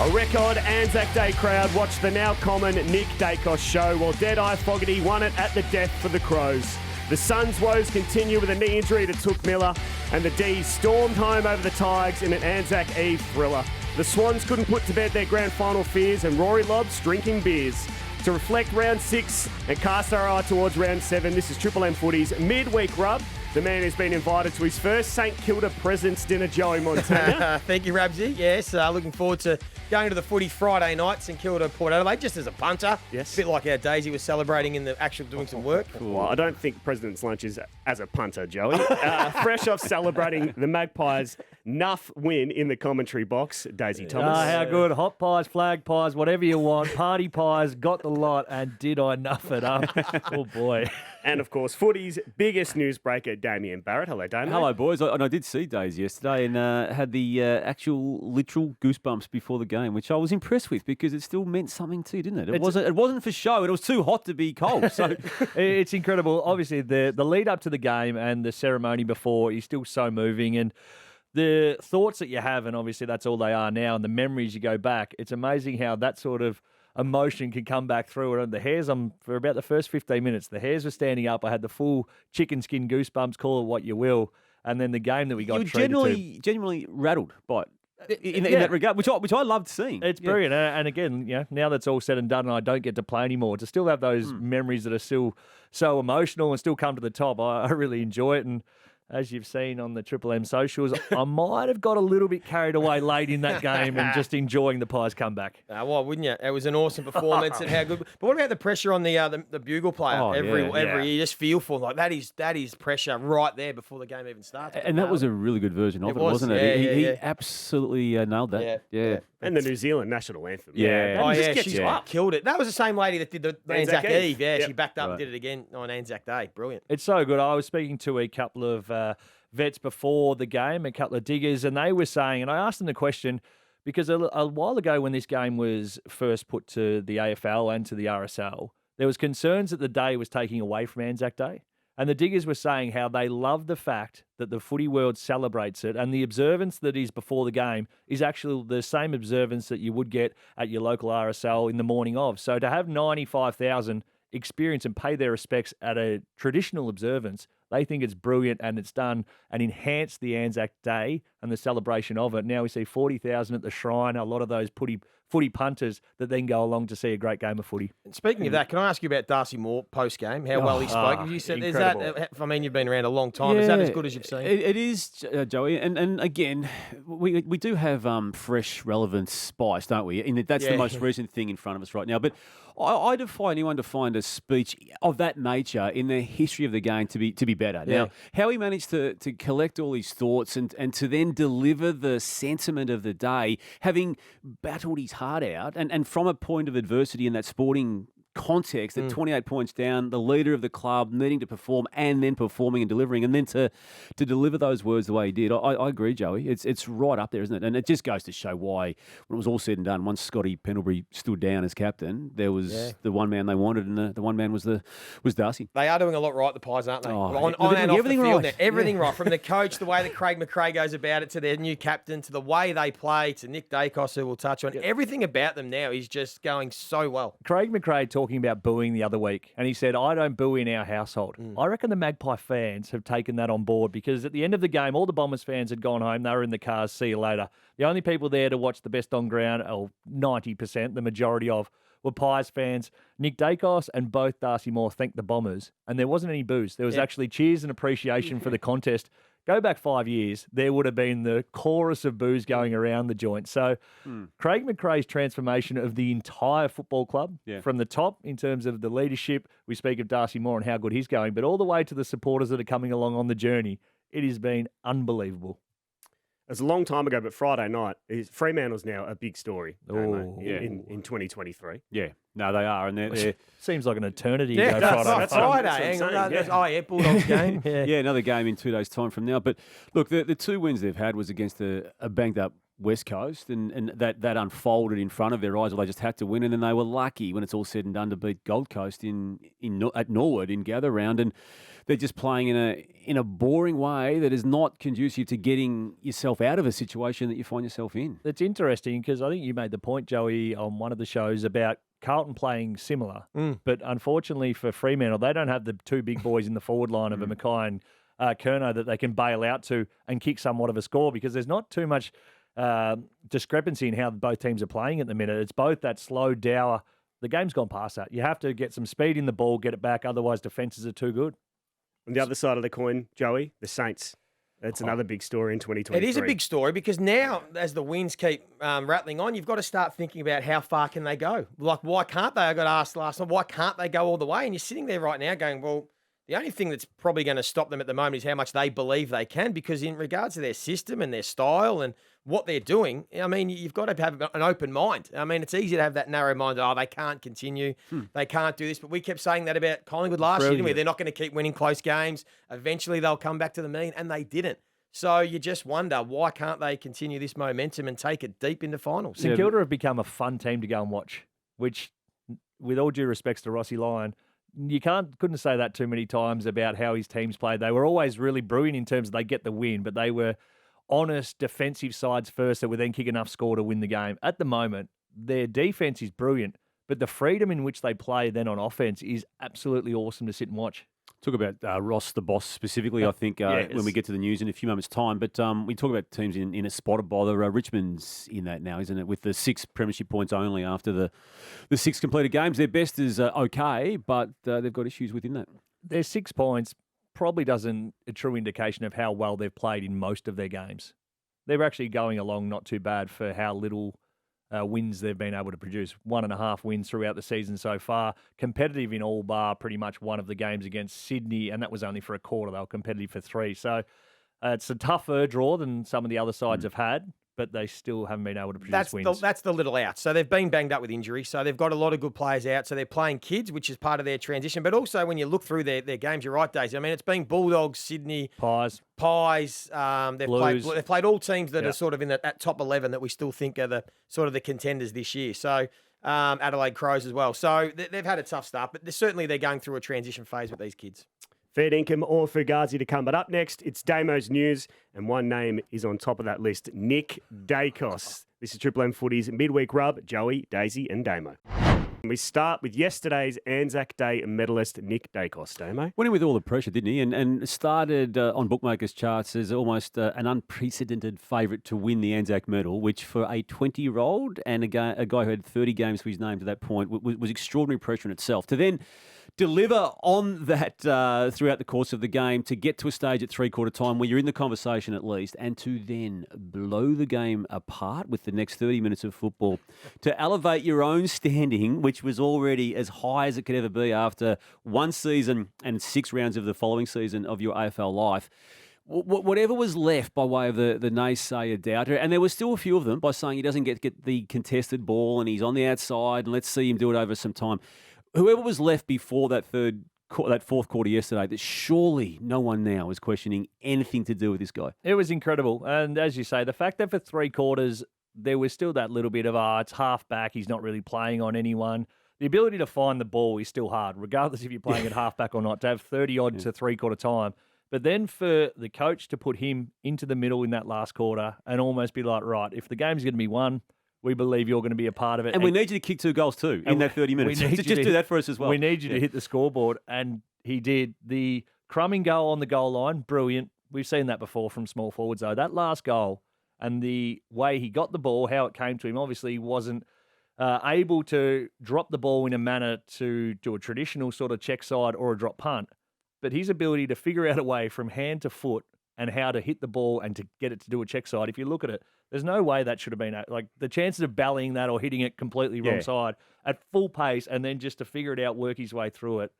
A record Anzac Day crowd watched the now common Nick Daicos show while Deadeye Fogarty won it at the death for the Crows. The Suns' woes continue with a knee injury to Took Miller, and the D's stormed home over the Tigers in an Anzac Eve thriller. The Swans couldn't put to bed their grand final fears, and Rory Lobb's drinking beers. To reflect round 6 and cast our eye towards round 7, this is Triple M Footy's midweek rub. The man has been invited to his first St Kilda President's Dinner, Joey Montana. Thank you, Rabsy. Yes, looking forward to going to the footy Friday night, St Kilda, Port Adelaide, just as a punter. Yes. A bit like our Daisy was celebrating in the actual doing some work. Well, I don't think President's Lunch is as a punter, Joey. Fresh off celebrating the Magpies' nuff win in the commentary box, Daisy Thomas. How good. Hot pies, flag pies, whatever you want. Party pies, got the lot, and did I nuff it up? Oh, boy. And, of course, Footy's biggest newsbreaker, Damien Barrett. Hello, Damien. Hello, boys. And I did see Daisy yesterday and had the actual literal goosebumps before the game, which I was impressed with because it still meant something too, didn't it? It wasn't for show. It was too hot to be cold. So it's incredible. Obviously, the lead up to the game and the ceremony before is still so moving, and the thoughts that you have, and obviously that's all they are now, and the memories you go back. It's amazing how that sort of emotion can come back through. And the hairs, for about the first 15 minutes, the hairs were standing up. I had the full chicken skin goosebumps, call it what you will. And then the game that we got treated to. Genuinely rattled by it in that regard, which I loved seeing. It's brilliant. And again, now that's all said and done and I don't get to play anymore, to still have those memories that are still so emotional and still come to the top, I really enjoy it. And as you've seen on the Triple M socials, I might have got a little bit carried away late in that game and just enjoying the Pies comeback. Why wouldn't you? It was an awesome performance and how good. But what about the pressure on the bugle player every year? You just feel for like that is pressure right there before the game even starts. And that was a really good version of it, wasn't it? He absolutely nailed that. Yeah. And the New Zealand national anthem. She killed it. That was the same lady that did the Anzac Eve. Yeah, she backed up and did it again on Anzac Day. Brilliant. It's so good. I was speaking to a couple of vets before the game, a couple of diggers, and they were saying, and I asked them the question, because a while ago when this game was first put to the AFL and to the RSL, there was concerns that the day was taking away from Anzac Day. And the diggers were saying how they love the fact that the footy world celebrates it, and the observance that is before the game is actually the same observance that you would get at your local RSL in the morning of. So to have 95,000 experience and pay their respects at a traditional observance, they think it's brilliant, and it's done and enhanced the Anzac Day and the celebration of it. Now we see 40,000 at the Shrine, a lot of those footy punters that then go along to see a great game of footy. And speaking of that, can I ask you about Darcy Moore post-game, how well he spoke? You said, is that, I mean, you've been around a long time. Is that as good as you've seen? It is, Joey. And again, we do have fresh, relevant spice, don't we? And that's the most recent thing in front of us right now. But I defy anyone to find a speech of that nature in the history of the game to be better. Yeah. Now, how he managed to collect all his thoughts and to then deliver the sentiment of the day, having battled his heart out, and from a point of adversity in that sporting context, at 28 points down, the leader of the club needing to perform and then performing and delivering, and then to deliver those words the way he did. I agree, Joey. It's right up there, isn't it? And it just goes to show why, when it was all said and done, once Scotty Pendlebury stood down as captain, there was the one man they wanted, and the one man was Darcy. They are doing a lot right, the Pies, aren't they? On and off everything the field, right. Everything right, from the coach, the way that Craig McRae goes about it, to their new captain, to the way they play, to Nick Daicos, who we'll touch on. Everything about them now is just going so well. Craig McRae talking about booing the other week, and he said, I don't boo in our household. I reckon the Magpie fans have taken that on board, because at the end of the game, all the Bombers fans had gone home. They were in the cars. See you later. The only people there to watch the best on ground, 90%, the majority of, were Pies fans. Nick Daicos and both Darcy Moore thanked the Bombers, and there wasn't any boos. There was actually cheers and appreciation for the contest. Go back 5 years, there would have been the chorus of boos going around the joint. So Craig McRae's transformation of the entire football club, from the top in terms of the leadership, we speak of Darcy Moore and how good he's going, but all the way to the supporters that are coming along on the journey, it has been unbelievable. It was a long time ago, but Friday night, Fremantle's now a big story in 2023. Yeah, no, they are. And they're seems like an eternity ago. That's Friday. Bulldogs game. Yeah, another game in 2 days' time from now. But look, the two wins they've had was against a banged up West Coast, and that unfolded in front of their eyes. Well, they just had to win, and then they were lucky when it's all said and done to beat Gold Coast at Norwood in gather round, and they're just playing in a boring way that is not conducive to getting yourself out of a situation that you find yourself in. It's interesting because I think you made the point, Joey, on one of the shows about Carlton playing similar, but unfortunately for Fremantle, they don't have the two big boys in the forward line of a McKay and Curnow that they can bail out to and kick somewhat of a score, because there's not too much discrepancy in how both teams are playing at the minute. It's both that slow dour. The game's gone past that. You have to get some speed in the ball, get it back, otherwise defences are too good. On the other side of the coin, Joey, the Saints. That's another big story in 2023. It is a big story because now, as the wins keep rattling on, you've got to start thinking about how far can they go. Like, why can't they? I got asked last time, why can't they go all the way? And you're sitting there right now going, well, the only thing that's probably going to stop them at the moment is how much they believe they can, because in regards to their system and their style and what they're doing, I mean, you've got to have an open mind. I mean, it's easy to have that narrow mind. Oh, they can't continue. They can't do this. But we kept saying that about Collingwood last year, didn't we? They're not going to keep winning close games. Eventually, they'll come back to the mean, and they didn't. So you just wonder, why can't they continue this momentum and take it deep into finals? St Kilda have become a fun team to go and watch, which, with all due respects to Rossi Lyon, you couldn't say that too many times about how his teams played. They were always really brilliant in terms of they get the win, but they were honest defensive sides first that would then kick enough score to win the game. At the moment, their defense is brilliant, but the freedom in which they play then on offense is absolutely awesome to sit and watch. Talk about Ross, the boss, specifically, I think, when we get to the news in a few moments' time. But we talk about teams in a spot of bother. Richmond's in that now, isn't it? With the 6 premiership points only after the 6 completed games. Their best is okay, but they've got issues within that. Their 6 points probably doesn't a true indication of how well they've played in most of their games. They're actually going along not too bad for how little wins they've been able to produce. 1.5 wins throughout the season so far. Competitive in all bar pretty much one of the games against Sydney, and that was only for a quarter. They were competitive for 3. So it's a tougher draw than some of the other sides have had, but they still haven't been able to produce wins. That's the little out. So they've been banged up with injury. So they've got a lot of good players out. So they're playing kids, which is part of their transition. But also when you look through their games, you're right, Daisy. I mean, it's been Bulldogs, Sydney, Pies. They've played all teams that are sort of in that top 11 that we still think are the sort of the contenders this year. So Adelaide Crows as well. So they've had a tough start, but certainly they're going through a transition phase with these kids. Fair income or Fugazi to come. But up next, it's Damo's news, and one name is on top of that list, Nick Daicos. This is Triple M Footy's midweek rub, Joey, Daisy and Damo. We start with yesterday's Anzac Day medalist, Nick Daicos. Damo? Went in with all the pressure, didn't he? And started on bookmakers' charts as almost an unprecedented favourite to win the Anzac medal, which for a 20-year-old and a guy who had 30 games for his name to that point was extraordinary pressure in itself. To then deliver on that throughout the course of the game, to get to a stage at three-quarter time where you're in the conversation at least, and to then blow the game apart with the next 30 minutes of football, to elevate your own standing, which was already as high as it could ever be after one season and 6 rounds of the following season of your AFL life. Whatever was left by way of the naysayer doubter, and there were still a few of them, by saying he doesn't get the contested ball and he's on the outside and let's see him do it over some time. Whoever was left before that fourth quarter yesterday, that surely no one now is questioning anything to do with this guy. It was incredible. And as you say, the fact that for 3 quarters, there was still that little bit of, it's half back, he's not really playing on anyone. The ability to find the ball is still hard, regardless if you're playing at half back or not, to have 30-odd to three-quarter time. But then for the coach to put him into the middle in that last quarter and almost be like, right, if the game's going to be won, we believe you're going to be a part of it. And we need you to kick 2 goals too in that 30 minutes. Just do that for us as well. We need you to hit the scoreboard. And he did. The crumbing goal on the goal line, brilliant. We've seen that before from small forwards, though. That last goal and the way he got the ball, how it came to him, obviously wasn't able to drop the ball in a manner to do a traditional sort of check side or a drop punt. But his ability to figure out a way from hand to foot and how to hit the ball and to get it to do a check side, if you look at it, there's no way that should have been, like, the chances of ballying that or hitting it completely wrong side at full pace and then just to figure it out, work his way through it.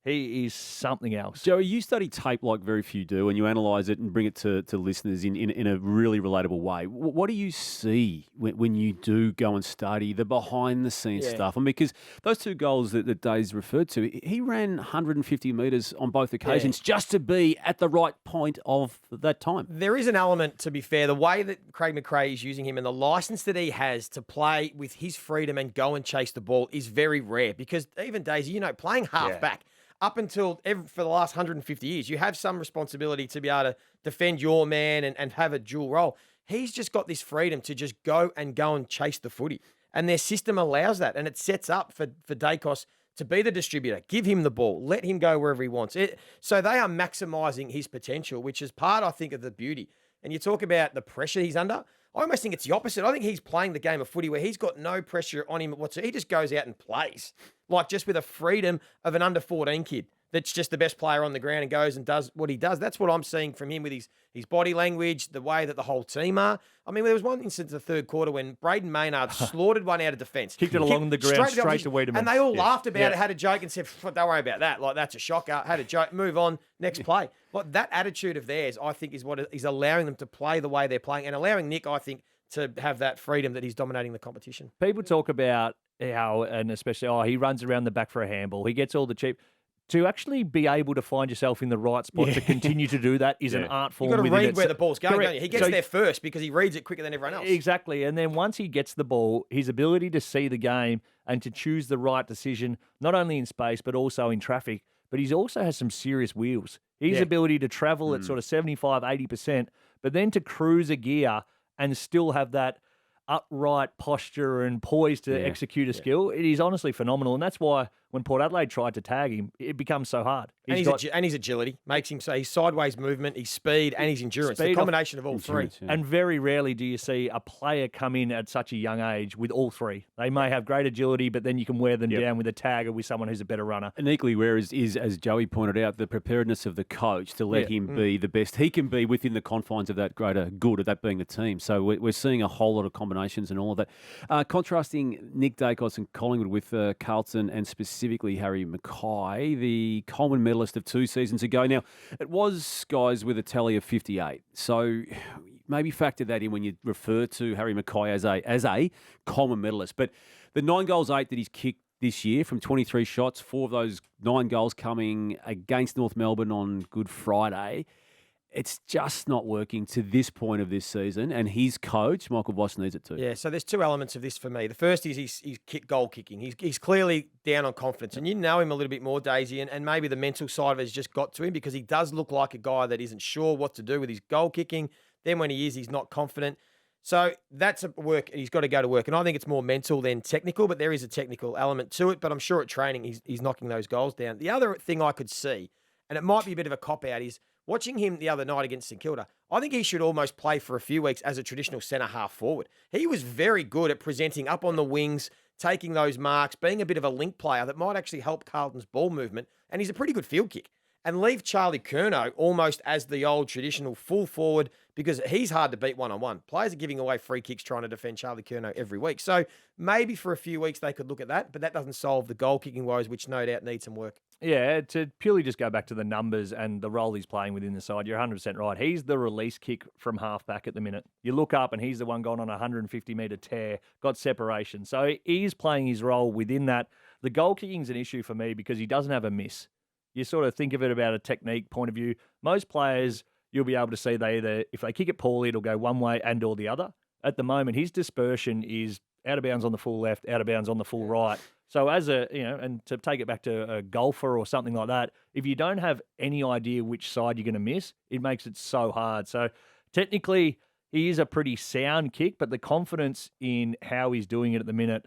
He is something else. Joey, you study tape like very few do, and you analyse it and bring it to listeners in a really relatable way. What do you see when you do go and study the behind-the-scenes stuff? I mean, because those two goals that Dave's referred to, he ran 150 metres on both occasions just to be at the right point of that time. There is an element, to be fair, the way that Craig McRae is using him and the licence that he has to play with his freedom and go and chase the ball is very rare, because even Daisy, playing half-back, up until for the last 150 years, you have some responsibility to be able to defend your man and have a dual role. He's just got this freedom to just go and chase the footy. And their system allows that. And it sets up for Daicos to be the distributor. Give him the ball. Let him go wherever he wants. So they are maximising his potential, which is part, I think, of the beauty. And you talk about the pressure he's under. I almost think it's the opposite. I think he's playing the game of footy where he's got no pressure on him whatsoever. He just goes out and plays, like just with a freedom of an under-14 kid that's just the best player on the ground and goes and does what he does. That's what I'm seeing from him with his body language, the way that the whole team are. I mean, there was one instance in the third quarter when Braden Maynard slaughtered one out of defence. Kicked it along the ground straight to Wiedemann. And they all laughed about it, had a joke and said, don't worry about that. Like, that's a shocker. Had a joke, move on, next play. Like, that attitude of theirs, I think, is what is allowing them to play the way they're playing and allowing Nick, I think, to have that freedom that he's dominating the competition. People talk about how, and especially, he runs around the back for a handball. He gets all the cheap. To actually be able to find yourself in the right spot to continue to do that is an art form. You've got to within read where the ball's going, don't you? He gets there first because he reads it quicker than everyone else. Exactly. And then once he gets the ball, his ability to see the game and to choose the right decision, not only in space, but also in traffic, but he also has some serious wheels. His ability to travel at sort of 75, 80%, but then to cruise a gear and still have that upright posture and poise to execute a skill, it is honestly phenomenal. And that's why when Port Adelaide tried to tag him, it becomes so hard. His agility makes him his sideways movement, his speed, and his endurance. The combination of all three. Yeah. And very rarely do you see a player come in at such a young age with all three. They may have great agility, but then you can wear them down with a tag or with someone who's a better runner. And equally rare is, as Joey pointed out, the preparedness of the coach to let him be the best he can be within the confines of that greater good, of that being the team. So we're seeing a whole lot of combinations and all of that. Contrasting Nick Daicos and Collingwood with Carlton and specifically Harry McKay, the Coleman medalist of 2 seasons ago. Now, it was guys with a tally of 58. So maybe factor that in when you refer to Harry McKay as a Coleman medalist. But the 9 goals, 8 that he's kicked this year from 23 shots, 4 of those 9 goals coming against North Melbourne on Good Friday. It's just not working to this point of this season, and his coach, Michael Voss, needs it too. Yeah, so there's 2 elements of this for me. The first is his goal kicking. He's clearly down on confidence, and you know him a little bit more, Daisy, and maybe the mental side of it has just got to him because he does look like a guy that isn't sure what to do with his goal kicking. Then when he is, he's not confident. So that's a work. He's got to go to work, and I think it's more mental than technical, but there is a technical element to it, but I'm sure at training he's knocking those goals down. The other thing I could see, and it might be a bit of a cop-out, is watching him the other night against St Kilda, I think he should almost play for a few weeks as a traditional centre half forward. He was very good at presenting up on the wings, taking those marks, being a bit of a link player that might actually help Carlton's ball movement, and he's a pretty good field kick. And leave Charlie Curnow almost as the old traditional full forward because he's hard to beat one-on-one. Players are giving away free kicks trying to defend Charlie Curnow every week. So maybe for a few weeks they could look at that, but that doesn't solve the goal-kicking woes, which no doubt need some work. Yeah, to purely just go back to the numbers and the role he's playing within the side, you're 100% right. He's the release kick from half-back at the minute. You look up and he's the one going on a 150-metre tear, got separation. So he's playing his role within that. The goal-kicking's an issue for me because he doesn't have a miss. You sort of think of it about a technique point of view. Most players, you'll be able to see if they kick it poorly, it'll go one way and or the other. At the moment, his dispersion is out of bounds on the full left, out of bounds on the full right. So and to take it back to a golfer or something like that, if you don't have any idea which side you're going to miss, it makes it so hard. So technically, he is a pretty sound kick, but the confidence in how he's doing it at the minute,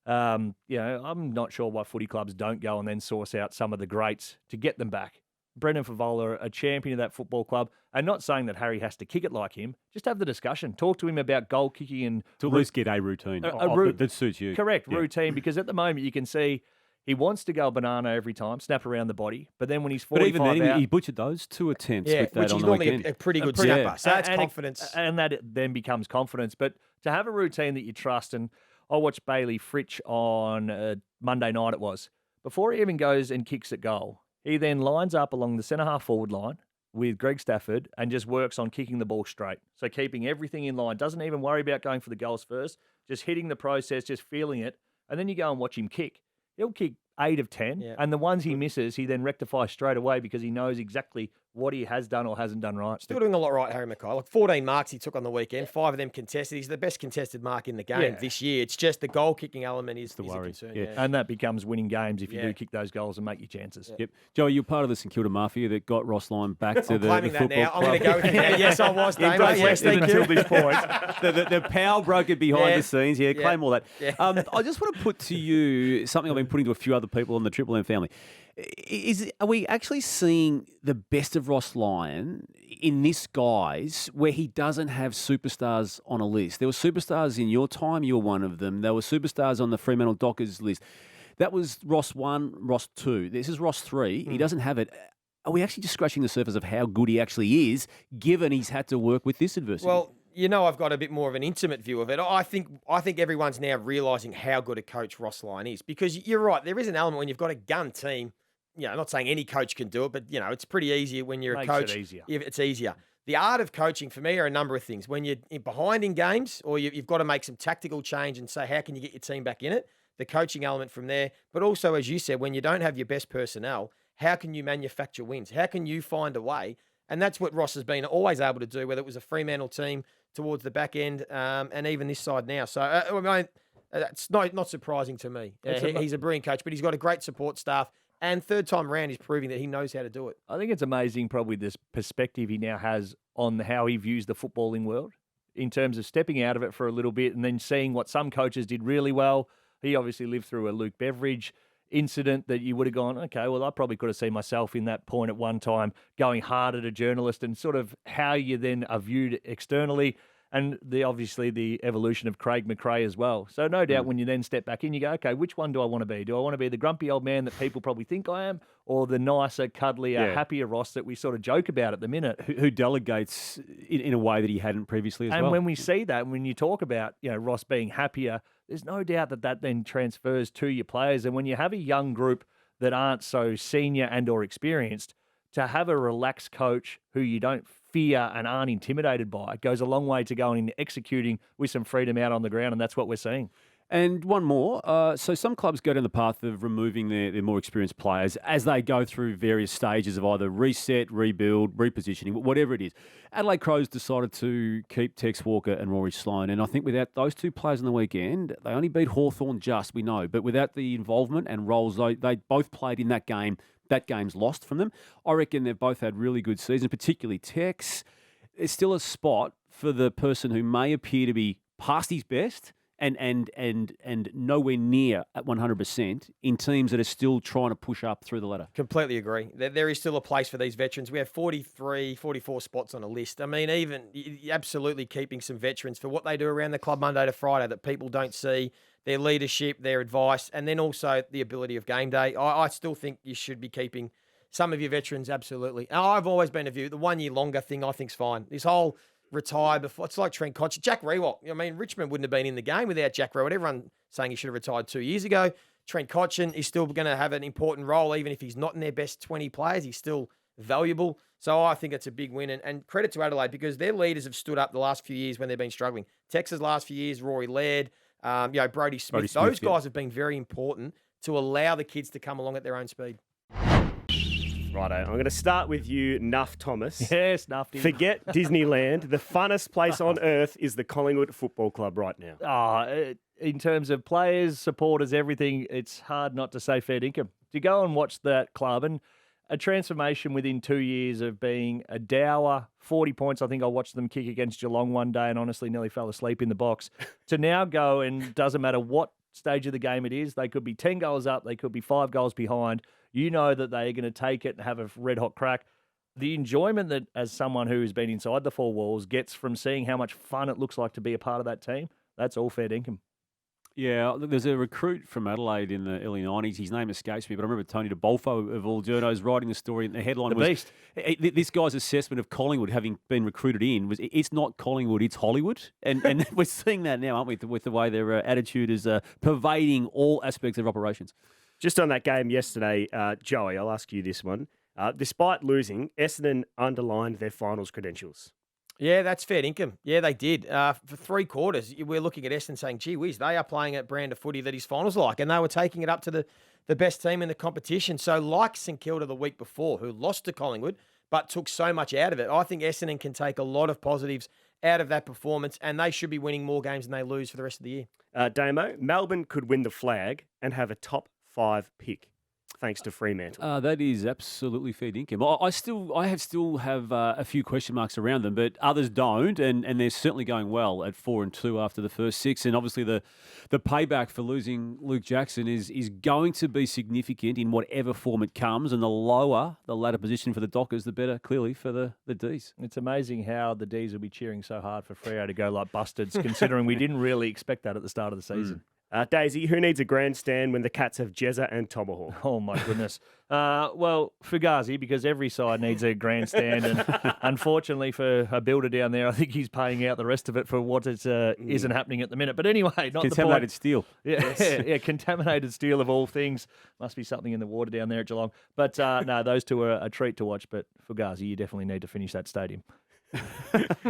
I'm not sure why footy clubs don't go and then source out some of the greats to get them back. Brendan Favola, a champion of that football club, and not saying that Harry has to kick it like him. Just have the discussion. Talk to him about goal kicking and to at least get a routine that suits you. Correct, routine, because at the moment you can see he wants to go banana every time, snap around the body, but then when he's 45 but even then, out, he butchered those 2 attempts with that which on is the normally weekend. a pretty good snapper. So that's confidence. And that then becomes confidence. But to have a routine that you trust, and I watched Bailey Fritsch on Monday night it was, before he even goes and kicks at goal, He then lines up along the centre-half forward line with Greg Stafford and just works on kicking the ball straight. So keeping everything in line. Doesn't even worry about going for the goals first. Just hitting the process, just feeling it. And then you go and watch him kick. He'll kick 8 of 10. Yeah. And the ones he misses, he then rectifies straight away because he knows exactly what he has done or hasn't done right. Still doing a lot right, Harry McKay. Like 14 marks he took on the weekend, 5 of them contested. He's the best contested mark in the game this year. It's just the goal kicking element is the worry. Concern. Yeah. And that becomes winning games if you do kick those goals and make your chances. Yep. Joey, you're part of the St Kilda Mafia that got Ross Lyon back to I'm the claiming football that now. club. I'm going to go with you now. Yes, I was, Damo. Yes, thank you. Until this point. The power broker behind the scenes. Yeah, claim all that. Yeah. I just want to put to you something I've been putting to a few other people on the Triple M family. Are we actually seeing the best of Ross Lyon in this guise where he doesn't have superstars on a list? There were superstars in your time. You were one of them. There were superstars on the Fremantle Dockers list. That was Ross 1, Ross 2. This is Ross 3. He doesn't have it. Are we actually just scratching the surface of how good he actually is, given he's had to work with this adversity? Well, I've got a bit more of an intimate view of it. I think everyone's now realising how good a coach Ross Lyon is, because you're right. There is an element when you've got a gun team. I'm not saying any coach can do it, but it's pretty easy when you're a coach. Makes it easier. It's easier. The art of coaching for me are a number of things. When you're behind in games, or you've got to make some tactical change and say, how can you get your team back in it? The coaching element from there. But also, as you said, when you don't have your best personnel, how can you manufacture wins? How can you find a way? And that's what Ross has been always able to do, whether it was a Fremantle team towards the back end and even this side now. So, it's not surprising to me. He's a brilliant coach, but he's got a great support staff. And third time round, he's proving that he knows how to do it. I think it's amazing, probably, this perspective he now has on how he views the footballing world in terms of stepping out of it for a little bit and then seeing what some coaches did really well. He obviously lived through a Luke Beveridge incident that you would have gone, okay, well, I probably could have seen myself in that point at one time, going hard at a journalist, and sort of how you then are viewed externally. And obviously the evolution of Craig McRae as well. So no doubt when you then step back in, you go, okay, which one do I want to be? Do I want to be the grumpy old man that people probably think I am, or the nicer, cuddlier, happier Ross that we sort of joke about at the minute? Who delegates in a way that he hadn't previously as well. And when we see that, when you talk about Ross being happier, there's no doubt that then transfers to your players. And when you have a young group that aren't so senior and or experienced, to have a relaxed coach who you don't fear and aren't intimidated by goes a long way to going and executing with some freedom out on the ground, and that's what we're seeing. And one more. So some clubs go down the path of removing their more experienced players as they go through various stages of either reset, rebuild, repositioning, whatever it is. Adelaide Crows decided to keep Tex Walker and Rory Sloane. And I think without those two players on the weekend, they only beat Hawthorn just, we know. But without the involvement and roles they both played in that game, that game's lost from them. I reckon they've both had really good seasons, particularly Tex. It's still a spot for the person who may appear to be past his best and nowhere near at 100% in teams that are still trying to push up through the ladder. Completely agree. There is still a place for these veterans. We have 43, 44 spots on a list. I mean, even absolutely keeping some veterans for what they do around the club Monday to Friday that people don't see, their leadership, their advice, and then also the ability of game day. I still think you should be keeping some of your veterans, absolutely. And I've always been of view, the 1 year longer thing I think's fine. This whole retire before, it's like Trent Cotchin. Jack Rewalt, I mean, Richmond wouldn't have been in the game without Jack Rewalt. Everyone saying he should have retired 2 years ago. Trent Cotchin is still going to have an important role, even if he's not in their best 20 players. He's still valuable. So I think it's a big win. And credit to Adelaide, because their leaders have stood up the last few years when they've been struggling. Texas last few years, Rory Laird, Brody Smith. Those guys have been very important to allow the kids to come along at their own speed. Righto, I'm going to start with you, Nuff Thomas. Yes, Nuffy. Forget Disneyland. The funnest place on earth is the Collingwood Football Club right now. In terms of players, supporters, everything, it's hard not to say fair dinkum. To go and watch that club and a transformation within 2 years of being a dour 40 points. I think I watched them kick against Geelong one day and honestly nearly fell asleep in the box. To now go and doesn't matter what stage of the game it is, they could be 10 goals up, they could be 5 goals behind. You know that they're going to take it and have a red-hot crack. The enjoyment that, as someone who has been inside the four walls, gets from seeing how much fun it looks like to be a part of that team, that's all fair dinkum. Yeah, there's a recruit from Adelaide in the early 90s. His name escapes me, but I remember Tony DeBolfo of all journos writing the story, and the headline was... Beast. This guy's assessment of Collingwood having been recruited in was, it's not Collingwood, it's Hollywood. And we're seeing that now, aren't we, with the way their attitude is pervading all aspects of operations. Just on that game yesterday, Joey, I'll ask you this one. Despite losing, Essendon underlined their finals credentials. Yeah, that's fair income. Yeah, they did. For 3 quarters, we're looking at Essendon saying, gee whiz, they are playing a brand of footy that is finals like, and they were taking it up to the best team in the competition. So like St Kilda the week before, who lost to Collingwood, but took so much out of it, I think Essendon can take a lot of positives out of that performance, and they should be winning more games than they lose for the rest of the year. Damo, Melbourne could win the flag and have a top 5 pick, thanks to Fremantle. That is absolutely fair income. I still have a few question marks around them, but others don't, and they're certainly going well at 4-2 after the first 6. And obviously the payback for losing Luke Jackson is going to be significant in whatever form it comes. And the lower the ladder position for the Dockers, the better, clearly, for the Ds. It's amazing how the Ds will be cheering so hard for Freo to go like bustards, considering we didn't really expect that at the start of the season. Daisy, who needs a grandstand when the Cats have Jezza and Tomahawk? Oh, my goodness. Well, Fugazi, because every side needs a grandstand. And unfortunately for a builder down there, I think he's paying out the rest of it for what isn't happening at the minute. But anyway, not contaminated steel. Yeah, yeah, contaminated steel of all things. Must be something in the water down there at Geelong. But no, those two are a treat to watch. But Fugazi, you definitely need to finish that stadium.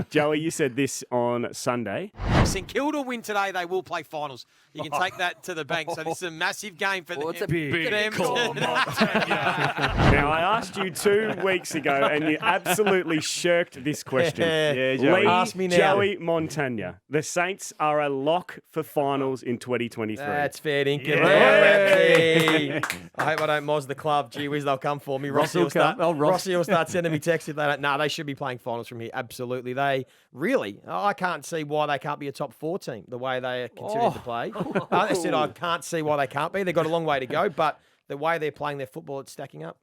Joey, you said this on Sunday. St Kilda win today, they will play finals. You can take that to the bank. So this is a massive game for them. It's a big call, Now, I asked you 2 weeks ago, and you absolutely shirked this question. Yeah, Joey. Ask me now. Joey Montagna. The Saints are a lock for finals in 2023. That's fair income. Yeah. I hope I don't moz the club. Gee whiz, they'll come for me. Ross will come. Rossi will start sending me texts if they don't. No, they should be playing finals from here. Absolutely. They really, I can't see why they can't be a top 4 team the way they are continuing to play. I said I can't see why they can't be. They've got a long way to go, but the way they're playing their football, it's stacking up.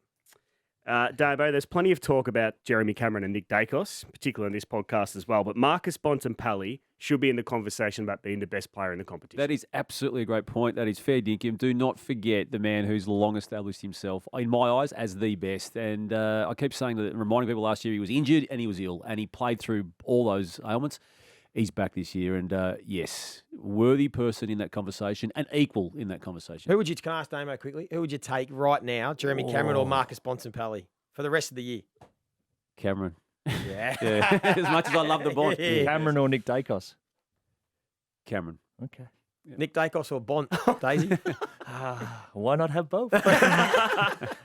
Damo, there's plenty of talk about Jeremy Cameron and Nick Daicos, particularly in this podcast as well, but Marcus Bontempelli should be in the conversation about being the best player in the competition. That is absolutely a great point. That is fair dinkum. Do not forget the man who's long established himself, in my eyes, as the best. And I keep saying that, reminding people last year he was injured and he was ill, and he played through all those ailments. He's back this year, and yes, worthy person in that conversation and equal in that conversation. Can I ask Damo quickly? Who would you take right now, Jeremy Cameron or Marcus Bontempelli, for the rest of the year? Cameron. Yeah. Yeah. As much as I love the Bont. Cameron or Nick Daicos? Cameron. Okay. Nick Daicos or Bont, Daisy? Why not have both?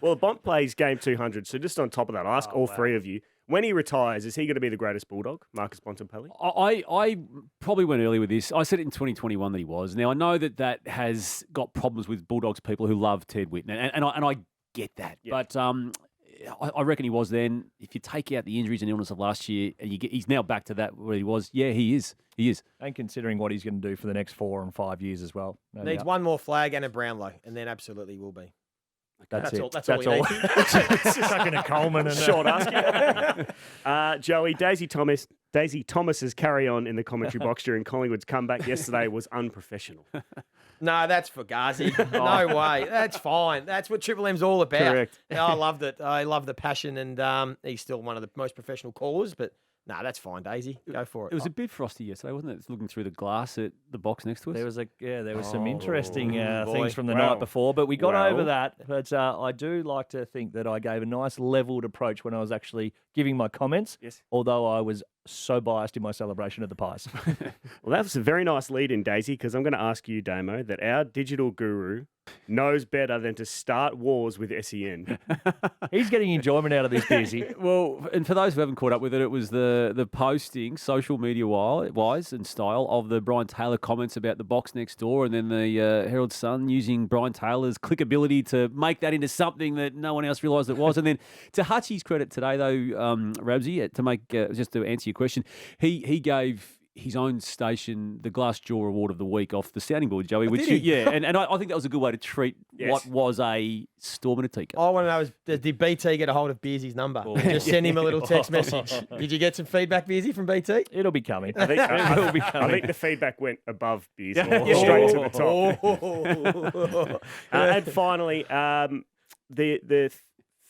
Well, Bont plays game 200, so just on top of that, I'll ask all 3 of you. When he retires, is he going to be the greatest Bulldog, Marcus Bontempelli? I probably went early with this. I said it in 2021 that he was. Now, I know that has got problems with Bulldogs people who love Ted Whitten, and I get that. Yeah. But I reckon he was then. If you take out the injuries and illness of last year, and he's now back to that where he was, yeah, he is. He is. And considering what he's going to do for the next 4 and 5 years as well. Needs one more flag and a Brownlow, and then absolutely will be. That's it. That's all. It's just like a Coleman and short ask. Joey, Daisy Thomas's carry on in the commentary box during Collingwood's comeback yesterday was unprofessional. No, that's Fugazi. No way. That's fine. That's what Triple M's all about. Correct. Yeah, I loved it. I love the passion, and he's still one of the most professional callers, but no, that's fine, Daisy. Go for it. It was a bit frosty yesterday, wasn't it? It's looking through the glass at the box next to us. There was some interesting things from the night before, but we got over that. But I do like to think that I gave a nice leveled approach when I was actually giving my comments, although I was so biased in my celebration of the pies. Well, that was a very nice lead in, Daisy, because I'm going to ask you, Damo, that our digital guru knows better than to start wars with SEN. He's getting enjoyment out of this, Beersy. Well, and for those who haven't caught up with it, it was the posting, social media wise and style, of the Brian Taylor comments about the box next door, and then the Herald Sun using Brian Taylor's clickability to make that into something that no one else realised it was. And then to Hutchie's credit today, though, Rabsy, to make just to answer your question, he gave his own station the Glassjaw Award of the Week off the sounding board, Joey. And I think that was a good way to treat what was a storm in a teacup. I want to know, did BT get a hold of Bearsy's number? Just send him a little text message. Did you get some feedback, Bearsy, from BT? It'll be coming. I think the feedback went above Bearsy, straight to the top. And finally, the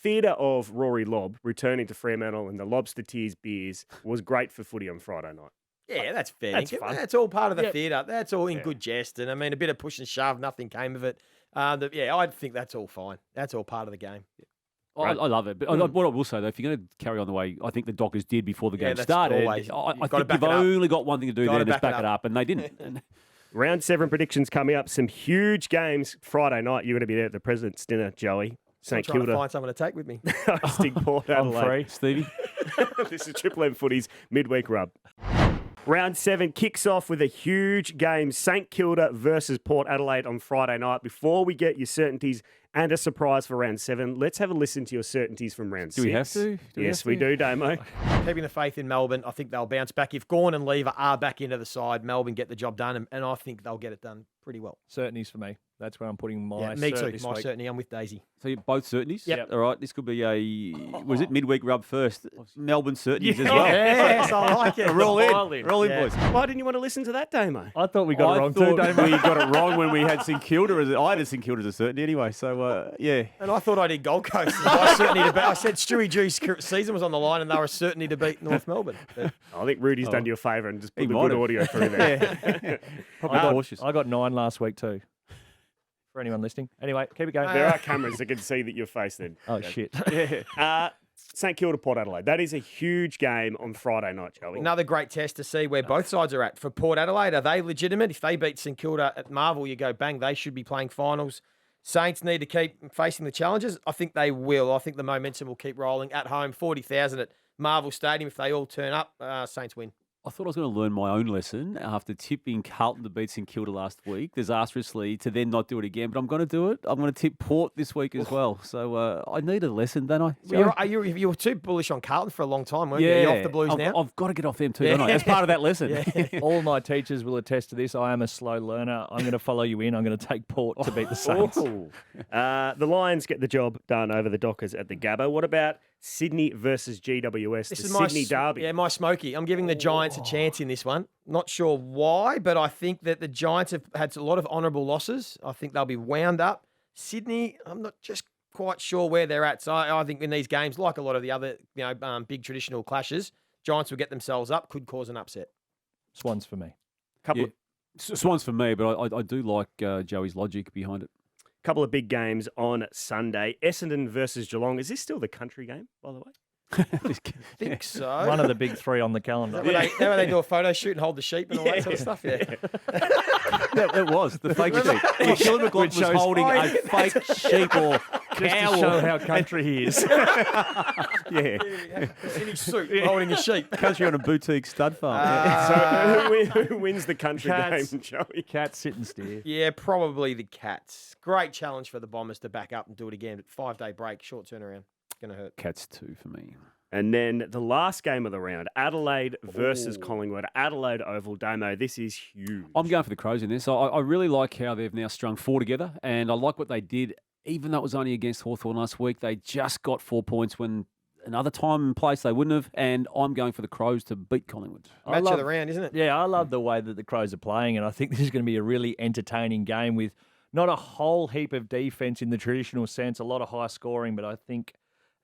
theatre of Rory Lobb returning to Fremantle and the Lobster Tears beers was great for footy on Friday night. Yeah, that's fair. That's Nick. fun. That's all part of the Yep. theatre. That's all in good jest. And I mean, a bit of push and shove, nothing came of it. I think that's all fine. That's all part of the game. I love it. But what I will say, though, if you're going to carry on the way I think the Dockers did before the game that's started, always- I you've gotta think back you've it up. only got one thing to do Gotta there, and just back back it it up. up. And they didn't. Round 7 predictions coming up. Some huge games Friday night. You're going to be there at the President's Dinner, Joey. I'm St trying to Kilda find someone to take with me. hosting Port I'm Adelaide. free. Stevie? This is Triple M Footy's midweek rub. Round 7 kicks off with a huge game, St Kilda versus Port Adelaide on Friday night. Before we get your certainties and a surprise for round 7, let's have a listen to your certainties from round 6. Do we have to? Yes, we do, Damo. Keeping the faith in Melbourne, I think they'll bounce back. If Gawn and Lever are back into the side, Melbourne get the job done, and I think they'll get it done pretty well. Certainties for me. That's where I'm putting my Me cert too. this My week. certainty. I'm with Daisy. So you're both certainties? Yep. All right, this could be was it midweek rub first? Melbourne certainties as Yeah. well. Yes, I like it. Roll All in. in. Roll in, Yeah. boys. Why didn't you want to listen to that, Damo? I thought we got it wrong too, thought Damo. we got it wrong when we had St Kilda I had St Kilda as a certainty anyway. So, yeah. And I thought I did Gold Coast. My certainty to beat. I said Stewie Jew's season was on the line, and they were a certainty to beat North Melbourne. But I think Rudy's done you a favour and just put He the might good have. audio through there. Probably cautious. I got 9 last week too. For anyone listening. Anyway, keep it going. There are cameras that can see that your face then. Oh, shit. St Kilda, Port Adelaide. That is a huge game on Friday night, Joey. another great test to see where both sides are at. For Port Adelaide, are they legitimate? If they beat St Kilda at Marvel, you go bang, they should be playing finals. Saints need to keep facing the challenges. I think they will. I think the momentum will keep rolling at home. 40,000 at Marvel Stadium. If they all turn up, Saints win. I thought I was going to learn my own lesson after tipping Carlton to beat St Kilda last week, disastrously, to then not do it again. But I'm going to do it. I'm going to tip Port this week as well. So I need a lesson, don't I? You were too bullish on Carlton for a long time, weren't you? You're off the Blues now? I've got to get off them too, don't I? As part of that lesson. All my teachers will attest to this. I am a slow learner. I'm going to follow you in. I'm going to take Port to beat the Saints. The Lions get the job done over the Dockers at the Gabba. What about Sydney versus GWS, This the is my Sydney derby? Yeah, my Smoky. I'm giving the Giants a chance in this one. Not sure why, but I think that the Giants have had a lot of honourable losses. I think they'll be wound up. Sydney, I'm not just quite sure where they're at. So I think in these games, like a lot of the other big traditional clashes, Giants will get themselves up, could cause an upset. Swans for me. Couple Yeah. Swans for me, but I do like Joey's logic behind it. Couple of big games on Sunday. Essendon versus Geelong. Is this still the country game, by the way? I think so. One of the big 3 on the calendar. Is that where they do a photo shoot and hold the sheep and all that sort of stuff? Yeah. That was the fake sheep. Yeah, Gillan McLaughlin was shows- holding a fake sheep or Just cow. to show how country he is. Yeah. In his suit, holding a sheep. Country on a boutique stud farm. So who wins the country Cats. game, Joey? Cat sit and steer. Yeah, probably the Cats. Great challenge for the Bombers to back up and do it again. But 5-day break, short turnaround. Going to hurt. Cats 2 for me. And then the last game of the round, Adelaide versus Collingwood. Adelaide Oval, Damo. This is huge. I'm going for the Crows in this. I really like how they've now strung 4 together, and I like what they did. Even though it was only against Hawthorn last week, they just got 4 points when another time and place they wouldn't have, and I'm going for the Crows to beat Collingwood. Match of the round, isn't it? Yeah, I love the way that the Crows are playing, and I think this is going to be a really entertaining game with not a whole heap of defence in the traditional sense, a lot of high scoring, but I think,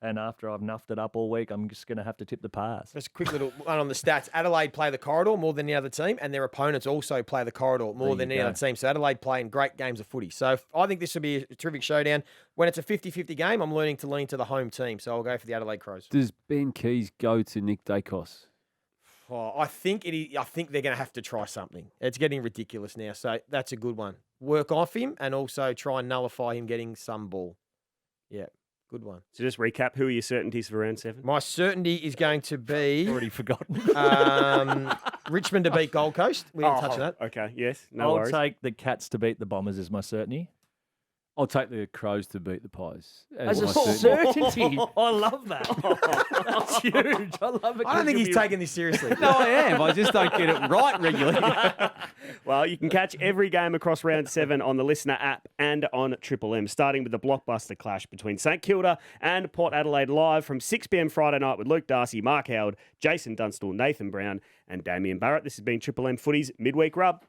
and after I've nuffed it up all week, I'm just going to have to tip the pass. Just a quick little one on the stats. Adelaide play the corridor more than any other team, and their opponents also play the corridor more than any other team. So Adelaide playing great games of footy. So I think this will be a terrific showdown. When it's a 50-50 game, I'm learning to lean to the home team. So I'll go for the Adelaide Crows. Does Ben Keys go to Nick Daicos? Oh, I think they're going to have to try something. It's getting ridiculous now. So that's a good one. Work off him and also try and nullify him getting some ball. Yeah, good one. So just recap, who are your certainties for round 7? My certainty is going to be Already forgotten. Richmond to beat Gold Coast. We didn't touch on that. Okay, yes, no I'll worries. take the Cats to beat the Bombers as my certainty. I'll take the Crows to beat the Pies. As a my certainty. certainty. I love that. That's huge. I love it. I don't think he's taking this seriously. No, I am. I just don't get it right regularly. Well, you can catch every game across round 7 on the Listener app and on Triple M, starting with the blockbuster clash between St Kilda and Port Adelaide live from 6 p.m. Friday night with Luke Darcy, Mark Howard, Jason Dunstall, Nathan Brown and Damien Barrett. This has been Triple M Footy's Midweek Rub.